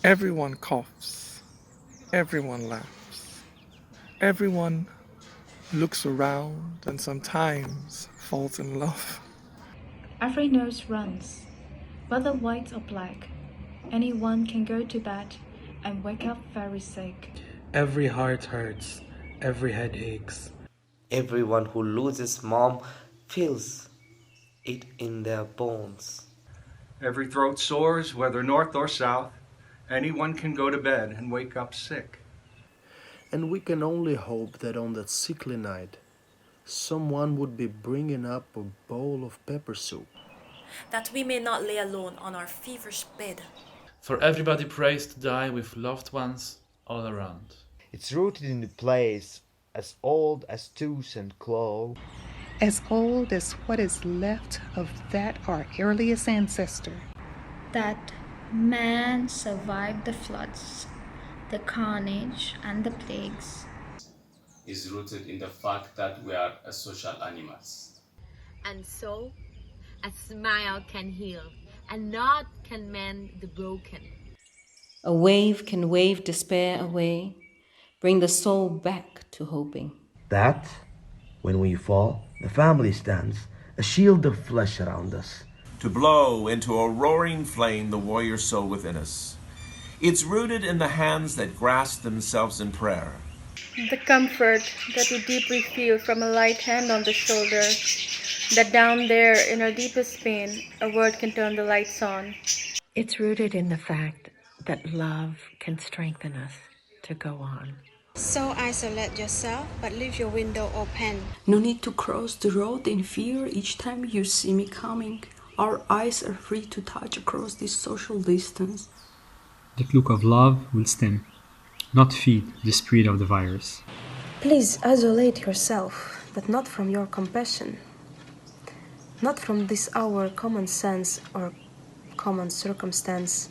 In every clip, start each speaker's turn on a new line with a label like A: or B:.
A: Everyone coughs. Everyone laughs. Everyone looks around and sometimes falls in love.
B: Every nose runs, whether white or black. Anyone can go to bed and wake up very sick.
C: Every heart hurts, every head aches.
D: Everyone who loses mom feels it in their bones.
E: Every throat sores, whether north or south. Anyone can go to bed and wake up sick.
F: And we can only hope that on that sickly night, someone would be bringing up a bowl of pepper soup.
G: That we may not lay alone on our feverish bed.
H: For everybody prays to die with loved ones all around.
I: It's rooted in the place as old as tooth and claw.
J: As old as what is left of that our earliest ancestor.
K: That man survived the floods, the carnage, and the plagues.
L: Is rooted in the fact that we are social animals.
M: And so, a smile can heal, a nod can mend the broken.
N: A wave can wave despair away, bring the soul back to hoping.
O: That, when we fall, the family stands, a shield of flesh around us.
P: To blow into a roaring flame the warrior soul within us. It's rooted in the hands that grasp themselves in prayer.
Q: The comfort that we deeply feel from a light hand on the shoulder, that down there in our deepest pain, a word can turn the lights on.
R: It's rooted in the fact that love can strengthen us to go on.
S: So isolate yourself, but leave your window open.
T: No need to cross the road in fear each time you see me coming. Our eyes are free to touch across this social distance.
B: The cloak of love will stem, not feed the spread of the virus.
F: Please isolate yourself, but not from your compassion. Not from this our common sense or common circumstance.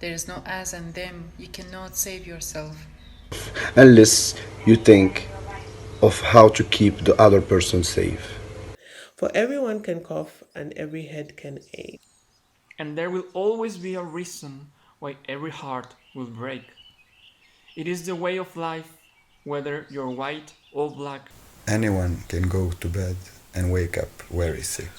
C: There is no us and them. You cannot save yourself.
D: Unless you think of how to keep the other person safe.
K: For everyone can cough and every head can ache.
I: And there will always be a reason why every heart will break. It is the way of life, whether you're white or black.
O: Anyone can go to bed and wake up very sick.